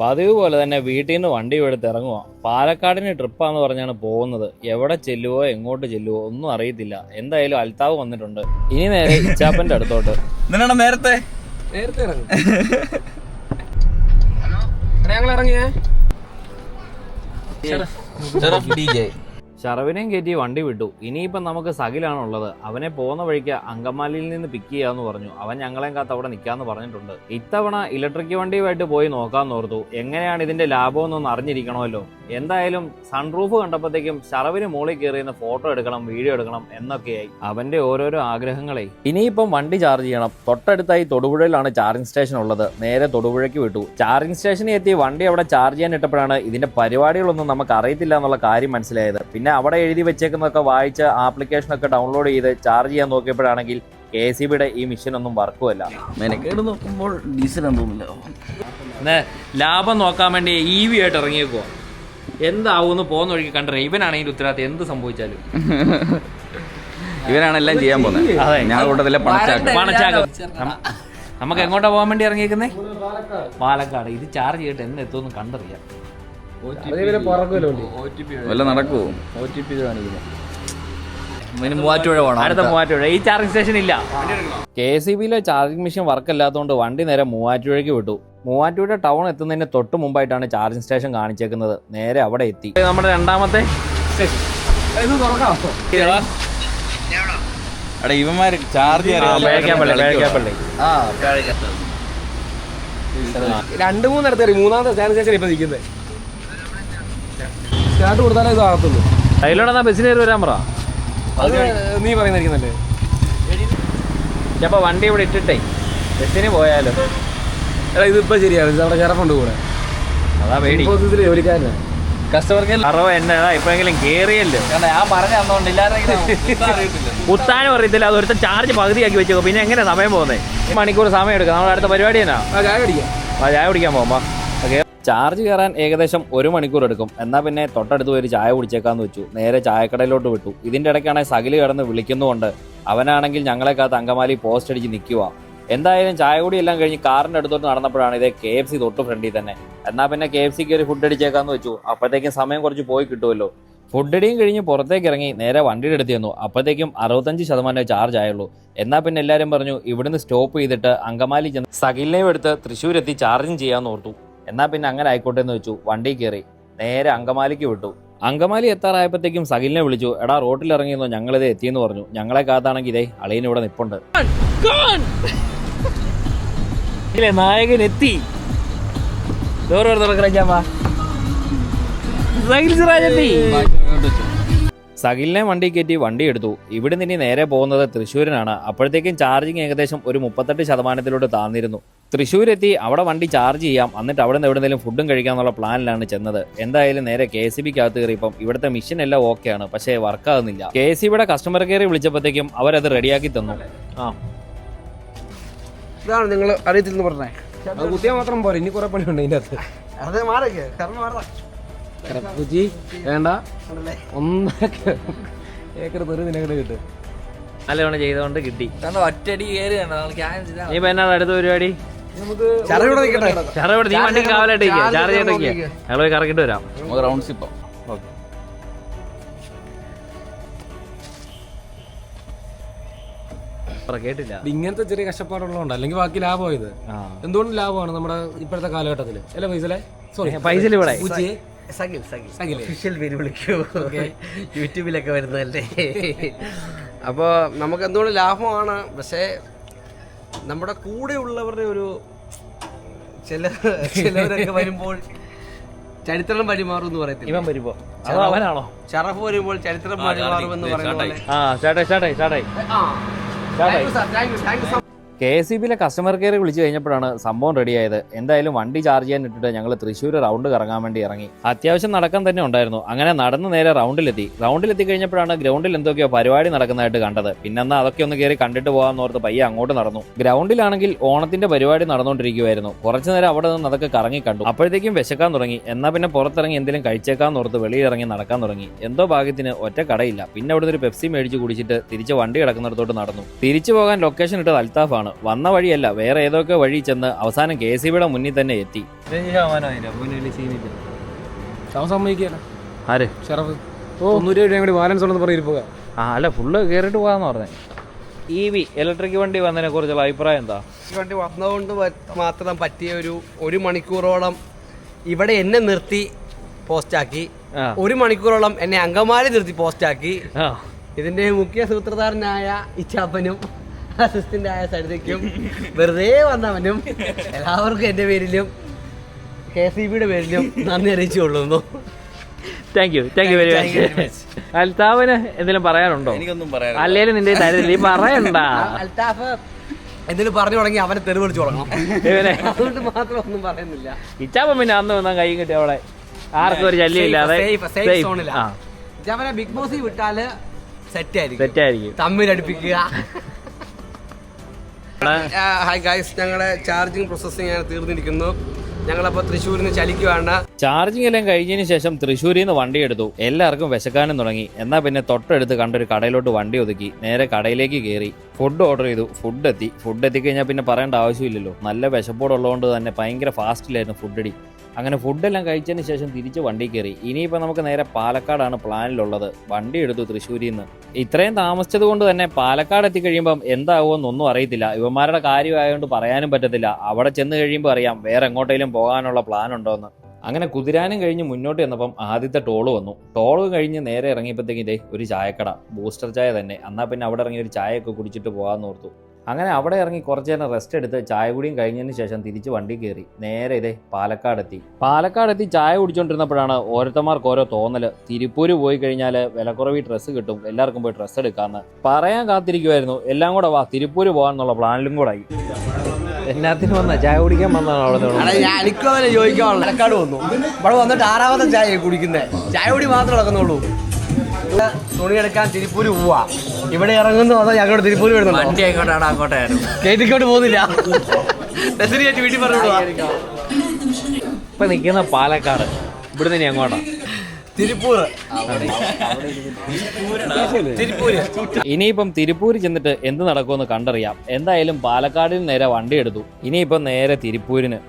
പതിവ് പോലെ തന്നെ വീട്ടിൽ നിന്ന് വണ്ടി എടുത്ത് ഇറങ്ങുക. പാലക്കാടിന് ട്രിപ്പാന്ന് പറഞ്ഞാണ് പോകുന്നത്. എവിടെ ചെല്ലുവോ എങ്ങോട്ട് ചെല്ലുവോ ഒന്നും അറിയത്തില്ല. എന്തായാലും അൽത്താവ് വന്നിട്ടുണ്ട്. ഇനി നേരെ ഇച്ചാപ്പന്റെ അടുത്തോട്ട്. നേരത്തെ ഞങ്ങൾ ഇറങ്ങിയേ. ഷറവിനെയും കയറ്റി വണ്ടി വിട്ടു. ഇനിയിപ്പം നമുക്ക് സകിലാണുള്ളത്. അവനെ പോകുന്ന വഴിക്ക് അങ്കമാലിയിൽ നിന്ന് പിക്ക് ചെയ്യാന്ന് പറഞ്ഞു. അവൻ ഞങ്ങളെയും കാത്ത് അവിടെ നിൽക്കാന്ന് പറഞ്ഞിട്ടുണ്ട്. ഇത്തവണ ഇലക്ട്രിക് വണ്ടിയുമായിട്ട് പോയി നോക്കാന്ന് ഓർത്തു. എങ്ങനെയാണ് ഇതിന്റെ ലാഭം എന്നൊന്ന് അറിഞ്ഞിരിക്കണമല്ലോ. എന്തായാലും സൺറൂഫ് കണ്ടപ്പോഴത്തേക്കും ഷറവിന് മുകളിൽ കയറിയുന്ന ഫോട്ടോ എടുക്കണം, വീഡിയോ എടുക്കണം എന്നൊക്കെയായി അവന്റെ ഓരോരോ ആഗ്രഹങ്ങളെ. ഇനിയിപ്പം വണ്ടി ചാർജ് ചെയ്യണം. തൊട്ടടുത്തായി തൊടുപുഴയിലാണ് ചാർജിങ് സ്റ്റേഷൻ ഉള്ളത്. നേരെ തൊടുപുഴയ്ക്ക് വിട്ടു. ചാർജിങ് സ്റ്റേഷനിൽ എത്തി വണ്ടി അവിടെ ചാർജ് ചെയ്യാൻ ഇട്ടപ്പോഴാണ് ഇതിന്റെ പരിപാടികളൊന്നും നമുക്ക് അറിയത്തില്ല എന്നുള്ള കാര്യം മനസ്സിലായത്. പിന്നെ അവിടെ എഴുതി വെച്ചേക്കുന്നതൊക്കെ വായിച്ച് ആപ്ലിക്കേഷനൊക്കെ ഡൗൺലോഡ് ചെയ്ത് ചാർജ് ചെയ്യാൻ നോക്കിയപ്പോഴാണെങ്കിൽ KCBയുടെ ഈ മെഷീൻ ഒന്നും വർക്കുമല്ല. മെനക്കേട് നോക്കുമ്പോൾ ഡീസൽ തോന്നില്ല. ലാഭം നോക്കാൻ വേണ്ടി EV ആയിട്ട് ഇറങ്ങിയേക്കുവാ. എന്താവുമെന്ന് പോകുന്ന വഴിക്ക് കണ്ടേ. ഇവനാണെങ്കിൽ ഉത്തരവാദിത്തം എന്ത് സംഭവിച്ചാലും ഇവരാണെല്ലാം ചെയ്യാൻ പോകുന്നത്. ഞാൻ കൂട്ടത്തിലെ പണച്ചാകം. നമുക്ക് എങ്ങോട്ടാ പോകാൻ വേണ്ടി ഇറങ്ങിയേക്കുന്നേ? പാലക്കാട്. ഇത് ചാർജ് ചെയ്തിട്ട് എന്ന് എത്തുമെന്ന് കണ്ടറിയാം. വല്ല നടക്കുവോ? അടുത്ത മൂവാറ്റുപുഴ. ഈ ചാർജിങ് സ്റ്റേഷൻ ഇല്ല. KCBയിലെ ചാർജിങ് മെഷീൻ വർക്ക് അല്ലാത്തതുകൊണ്ട് വണ്ടി നേരെ മൂവാറ്റുപുഴയ്ക്ക് വിട്ടു. മൂവാറ്റുപുഴ ടൗൺ എത്തുന്നതിന് തൊട്ട് മുമ്പായിട്ടാണ് ചാർജിങ് സ്റ്റേഷൻ കാണിച്ചേക്കുന്നത്. നേരെ അവിടെ എത്തി. നമ്മുടെ രണ്ടാമത്തെ ഇവന്മാര് ചാർജ് 2-3 ഇടത്ത് മൂന്നാമത്തെ ചാർജിങ് സ്റ്റേഷൻ ഇപ്പൊ നിൽക്കുന്നത്. സ്റ്റാർട്ട് കൊടുത്താലേ ഇതാകത്തുള്ളൂ. അതിലോടെ ബസ്സിന് കയറി വരാൻ പറ. നീ പറയുന്നല്ലേ. അപ്പൊ വണ്ടി ഇവിടെ ഇട്ടിട്ടേ ബസ്സിന് പോയാലോ? എടാ ഇതിപ്പോ ശരിയാണ്. അവിടെ ചെറുപ്പുണ്ട് കൂടെ. അതാ പേടി. ജോലിക്കാരനാ. കസ്റ്റമർക്ക് എന്നതാ ഇപ്പോഴെങ്കിലും കേറിയല്ലോ. ഞാൻ പറഞ്ഞു കുത്താനും അറിയത്തില്ല. അത് ഒരുത്ത ചാർജ് പകുതിയാക്കി വെച്ചോ. പിന്നെ എങ്ങനെ സമയം പോകുന്നത്? മണിക്കൂർ സമയം എടുക്കാം. നമ്മുടെ അടുത്ത പരിപാടി തന്നെ ചായ കുടിക്കാൻ പോകുമ്പോ ചാർജ് കയറാൻ ഏകദേശം 1 മണിക്കൂർ എടുക്കും. എന്നാൽ പിന്നെ തൊട്ടടുത്ത് പോയി ചായ കുടിച്ചേക്കാന്ന് വെച്ചു. നേരെ ചായക്കടയിലോട്ട് വിട്ടു. ഇതിൻ്റെ ഇടയ്ക്കാണെങ്കിൽ സകില് കിടന്ന് വിളിക്കുന്നുകൊണ്ട് അവനാണെങ്കിൽ ഞങ്ങളെ കാത്ത് അങ്കമാലി പോസ്റ്റ് അടിച്ച് നിൽക്കുക. എന്തായാലും ചായ കൂടി എല്ലാം കഴിഞ്ഞ് കാറിൻ്റെ അടുത്തോട്ട് നടന്നപ്പോഴാണ് ഇതേ KFC തൊട്ട് ഫ്രണ്ടിൽ തന്നെ. എന്നാൽ പിന്നെ KFC കയറി ഫുഡ് അടിച്ചേക്കാന്ന് വെച്ചു. അപ്പോഴത്തേക്കും സമയം കുറച്ച് പോയി കിട്ടുമല്ലോ. ഫുഡ് അടിയും കഴിഞ്ഞ് പുറത്തേക്ക് ഇറങ്ങി നേരെ വണ്ടിയുടെ അടുത്ത് ചെന്നു. അപ്പോഴത്തേക്കും 65% ചാർജ് ആയുള്ളൂ. എന്നാൽ പിന്നെ എല്ലാവരും പറഞ്ഞു ഇവിടുന്ന് സ്റ്റോപ്പ് ചെയ്തിട്ട് അങ്കമാലി ചെന്ന് സകിലിനെയും എടുത്ത് തൃശ്ശൂരെത്തി ചാർജിങ് ചെയ്യാമെന്ന് ഓർത്തു. എന്നാൽ പിന്നെ അങ്ങനെ ആയിക്കോട്ടെ എന്ന് വെച്ചു. വണ്ടി കയറി നേരെ അങ്കമാലിക്ക് വിട്ടു. അങ്കമാലി എത്താറായപ്പോഴത്തേക്കും സകിലിനെ വിളിച്ചു. എടാ റോട്ടിൽ ഇറങ്ങിയെന്നോ, ഞങ്ങളിത് എത്തിയെന്ന് പറഞ്ഞു. ഞങ്ങളെ കാത്താണെങ്കിൽ ഇതേ അളിയൻ ഇവിടെ നിപ്പുണ്ട്. നായകൻ എത്തി. സകിലിനെ വണ്ടി കയറ്റി വണ്ടി എടുത്തു. ഇവിടെ നിന്ന് നേരെ പോകുന്നത് തൃശ്ശൂരിനാണ്. അപ്പോഴത്തേക്കും ചാർജിങ് ഏകദേശം ഒരു 38% താന്നിരുന്നു. തൃശ്ശൂരെത്തി അവിടെ വണ്ടി ചാർജ് ചെയ്യാം, എന്നിട്ട് അവിടെ നിന്ന് എവിടെയെങ്കിലും ഫുഡും കഴിക്കാന്നുള്ള പ്ലാനിലാണ് ചെന്നത്. എന്തായാലും നേരെ KCBക്കകത്ത് കയറിയപ്പം ഇവിടുത്തെ മെഷീൻ എല്ലാം ഓക്കെയാണ്, പക്ഷേ വർക്കാകുന്നില്ല. KCBയുടെ കസ്റ്റമർ കെയർ വിളിച്ചപ്പോഴത്തേക്കും അവരത് റെഡിയാക്കി തന്നു. ഇതാണ് നിങ്ങൾ അറിയത്തില്ലെന്ന് പറഞ്ഞേ. അത് കുത്തിയാൽ മാത്രം പോരെ, ഇനി കുറെ പണിയുണ്ട് ഇതിൻ്റെ അകത്ത്. വേണ്ട 1 ഏക്കർ തെറി നിനക്ക് കിട്ടും. നല്ലവണ്ണം ചെയ്തുകൊണ്ട് കിട്ടി. ഒറ്റടി കയറി നീ എന്നാ അടുത്ത പരിപാടി? നമുക്ക് നീ വണ്ടി കാവലായിട്ട് ചാർജ് ചെയ്തിട്ടൊക്കെ ഞങ്ങൾ പോയി കറക്കിട്ട് വരാം. റൗണ്ട്സ് ഇപ്പൊ കേട്ടില്ല. ഇങ്ങനത്തെ ചെറിയ കഷ്ടപ്പാടുള്ളതുകൊണ്ട്, അല്ലെങ്കിൽ ബാക്കി ലാഭമായത്. എന്തുകൊണ്ട് ലാഭമാണ് നമ്മുടെ ഇപ്പോഴത്തെ കാലഘട്ടത്തിൽ അല്ലെ? പൈസ ഇവിടെ യൂട്യൂബിലൊക്കെ വരുന്നതല്ലേ. അപ്പോൾ നമുക്ക് എന്തുകൊണ്ട് ലാഭമാണ്. പക്ഷേ നമ്മുടെ കൂടെ ഉള്ളവരുടെ ഒരു ചിലവരൊക്കെ വരുമ്പോൾ ചരിത്രം വഴിമാറും എന്ന് പറയത്തില്ല. ഇവൻ വരുമ്പോ അവനാണോ ഷറഫ് വരുമ്പോൾ ചരിത്രം വഴിമാറും എന്ന് പറയുന്നത്. KCBയിലെ കസ്റ്റമർ കെയർ വിളിച്ചു കഴിഞ്ഞപ്പോഴാണ് സംഭവം റെഡിയായത്. എന്തായാലും വണ്ടി ചാർജ് ചെയ്യാൻ ഇട്ടിട്ട് ഞങ്ങൾ തൃശ്ശൂർ റൗണ്ട് കറങ്ങാൻ വേണ്ടി ഇറങ്ങി. അത്യാവശ്യം നടക്കാൻ തന്നെ ഉണ്ടായിരുന്നു. അങ്ങനെ നടന്ന് നേരെ റൗണ്ടിലെത്തി കഴിഞ്ഞപ്പോഴാണ് ഗ്രൗണ്ടിൽ എന്തൊക്കെയോ പരിപാടി നടക്കുന്നതായിട്ട് കണ്ടത്. പിന്നെ എന്നാൽ അതൊക്കെ ഒന്ന് കയറി കണ്ടിട്ട് പോകാമെന്ന് ഓർത്ത് പയ്യെ അങ്ങോട്ട് നടന്നു. ഗ്രൗണ്ടിലാണെങ്കിൽ ഓണത്തിന്റെ പരിപാടി നടന്നുകൊണ്ടിരിക്കുവായിരുന്നു. കുറച്ചു നേരം അവിടെ നിന്ന് അതൊക്കെ കറങ്ങി കണ്ടു. അപ്പോഴത്തേക്കും വിശക്കാൻ തുടങ്ങി. എന്നാൽ പിന്നെ പുറത്തിറങ്ങി എന്തെങ്കിലും കഴിച്ചേക്കാന്ന് ഓർത്ത് വെളിയിലിറങ്ങി നടക്കാൻ തുടങ്ങി. എന്തോ ഭാഗ്യത്തിന് ഒറ്റ കടയില്ല. പിന്നെ അവിടെ ഒരു പെപ്സി മേടിച്ച് കുടിച്ചിട്ട് തിരിച്ച് വണ്ടി കിടക്കുന്നിടത്തോട്ട് നടന്നു. തിരിച്ചു പോകാൻ ലൊക്കേഷൻ ഇട്ടത് അൽത്താഫാണ്. പോവാണ്. വന്ന വഴിയല്ല, വേറെ ഏതൊക്കെ വഴി ചെന്ന് അവസാനം KCBയുടെ മുന്നിൽ തന്നെ എത്തി. അവൻ സമ്മതിക്കല. ആര്? ഷറഫ്. 90 രൂപ കൂടി ബാലൻസ് ഉണ്ടെന്ന് പറഞ്ഞിരിക്കുക. അല്ല, ഫുള്ള് കയറിയിട്ട് പോകാന്ന് പറഞ്ഞേ. EV ഇലക്ട്രിക് വണ്ടി വന്നതിനെ കുറിച്ചുള്ള അഭിപ്രായം എന്താ? ഈ വണ്ടി വന്നതുകൊണ്ട് മാത്രം പറ്റിയ ഒരു മണിക്കൂറോളം ഇവിടെ എന്നെ നിർത്തി പോസ്റ്റാക്കി, 1 മണിക്കൂറോളം എന്നെ അങ്കമാലി നിർത്തി പോസ്റ്റാക്കി. ഇതിന്റെ മുഖ്യ സൂത്രധാരനായ ഇച്ചാപ്പനും അസിസ്റ്റന്റായ സരിതയ്ക്കും വെറുതെ വന്നവനും എല്ലാവർക്കും എൻ്റെ പേരിലും KCBയുടെ പേരിലും നന്ദി അറിയിച്ചുകൊള്ളുന്നു. Thank you very much. അൽത്താഫിന് എന്തെങ്കിലും പറയാനുണ്ടോ? എനിക്കൊന്നും പറയാനില്ല. അല്ലേലും നിന്റെ തരത്തില്ല, നീ പറയണ്ട. അൽത്താഫ് എന്തെങ്കിലും പറഞ്ഞു തുടങ്ങി അവനെ തെറി വിളിച്ചു തുടങ്ങണം. അതുകൊണ്ട് മാത്രം ഒന്നും പറയുന്നില്ല. ഇച്ചാപ്പൻ പിന്നെ അന്ന് വന്നാൽ കൈ കിട്ടി അവിടെ ആർക്കും ഒരു ശല്യം ഇല്ലാതെ ഇച്ചാപ്പനെ ബിഗ് ബോസിൽ വിട്ടാല് സെറ്റായിരിക്കും. തെറ്റായിരിക്കും. തമ്മിലടുപ്പിക്കുക. ഹായ് ഗൈസ്, ഞങ്ങളുടെ ചാർജിങ് പ്രോസസ്സിങ് ഞാൻ തീർന്നിരിക്കുന്നു. ഞങ്ങളപ്പോൾ തൃശ്ശൂരിൽ നിന്ന് ചലിക്കുവാണ്. ചാർജിങ് എല്ലാം കഴിഞ്ഞതിന് ശേഷം തൃശ്ശൂരിൽ നിന്ന് വണ്ടി എടുത്തു. എല്ലാവർക്കും വിശക്കാനും തുടങ്ങി. എന്നാൽ പിന്നെ തൊട്ടടുത്ത് കണ്ടൊരു കടയിലോട്ട് വണ്ടി ഒതുക്കി നേരെ കടയിലേക്ക് കയറി. ഫുഡ് ഓർഡർ ചെയ്തു. ഫുഡ് എത്തിക്കഴിഞ്ഞാൽ പിന്നെ പറയേണ്ട ആവശ്യമില്ലല്ലോ. നല്ല വിശപ്പോടുള്ളതുകൊണ്ട് തന്നെ ഭയങ്കര ഫാസ്റ്റിലായിരുന്നു ഫുഡടി. അങ്ങനെ ഫുഡെല്ലാം കഴിച്ചതിന് ശേഷം തിരിച്ച് വണ്ടി കയറി. ഇനിയിപ്പോൾ നമുക്ക് നേരെ പാലക്കാടാണ് പ്ലാനിലുള്ളത്. വണ്ടി എടുത്തു തൃശ്ശൂരിൽ നിന്ന്. ഇത്രയും താമസിച്ചത് കൊണ്ട് തന്നെ പാലക്കാട് എത്തിക്കഴിയുമ്പം എന്താവുമെന്നൊന്നും അറിയത്തില്ല. ഇവന്മാരുടെ കാര്യമായതുകൊണ്ട് പറയാനും പറ്റത്തില്ല. അവിടെ ചെന്ന് കഴിയുമ്പോൾ അറിയാം വേറെ എങ്ങോട്ടേലും പോകാനുള്ള പ്ലാൻ ഉണ്ടോയെന്ന്. അങ്ങനെ കുതിരാനും കഴിഞ്ഞ് മുന്നോട്ട് ചെന്നപ്പം ആദ്യത്തെ ടോള് വന്നു. ടോള് കഴിഞ്ഞ് നേരെ ഇറങ്ങിയപ്പോഴത്തേക്കും ഇതേ ഒരു ചായക്കട, ബൂസ്റ്റർ ചായ തന്നെ. എന്നാൽ പിന്നെ അവിടെ ഇറങ്ങി ഒരു ചായയൊക്കെ കുടിച്ചിട്ട് പോകാമെന്ന് ഓർത്തു. അങ്ങനെ അവിടെ ഇറങ്ങി കുറച്ച് നേരം റെസ്റ്റ് എടുത്ത് ചായ കുടിയും കഴിഞ്ഞതിന് ശേഷം തിരിച്ച് വണ്ടി കയറി നേരെ ഇതേ പാലക്കാടെത്തി ചായ കുടിച്ചുകൊണ്ടിരുന്നപ്പോഴാണ് ഓരോരുത്തന്മാർക്ക് ഓരോ തോന്നല്. തിരുപ്പൂര് പോയി കഴിഞ്ഞാൽ വിലക്കുറവി ഡ്രസ്സ് കിട്ടും, എല്ലാവർക്കും പോയി ഡ്രസ്സ് എടുക്കാമെന്ന് പറയാൻ കാത്തിരിക്കുമായിരുന്നു. എല്ലാം കൂടെ വാ തിരുപ്പൂര് പോകാമെന്നുള്ള പ്ലാനിലും കൂടെ ആയി. എല്ലാത്തിനും വന്ന ചായ കുടിക്കാൻ വന്നതാണ് അവിടെ. എനിക്കും അവനെ ചോദിക്കാൻ പാലക്കാട് വന്നു. ഇവിടെ വന്നിട്ട് 6ാമത്തെ ചായ കുടിക്കുന്നത്. ചായ കുടി മാത്രമേ നടക്കുന്നുള്ളൂ. തുണിയെടുക്കാൻ തിരുപ്പൂര് പോവാ. ഇവിടെ ഇറങ്ങുന്നു അതോ ഞങ്ങളോട് തിരുപ്പൂര് വരുന്നുണ്ടോ? വണ്ടി ആയിക്കോട്ടാണ് അങ്ങോട്ടായിരുന്നു. കേട്ടിക്കോട്ട് പോകുന്നില്ല. വീട്ടിൽ പറഞ്ഞു ഇപ്പൊ നിൽക്കുന്ന പാലക്കാട്. ഇവിടെ നിന്ന് അങ്ങോട്ടാ തിരുപ്പൂര്. ഇനിയിപ്പം തിരുപ്പൂര് ചെന്നിട്ട് എന്ത് നടക്കുമെന്ന് കണ്ടറിയാം. എന്തായാലും പാലക്കാടിന് നേരെ വണ്ടി എടുത്തു. ഇനിയിപ്പം നേരെ തിരുപ്പൂരിന്.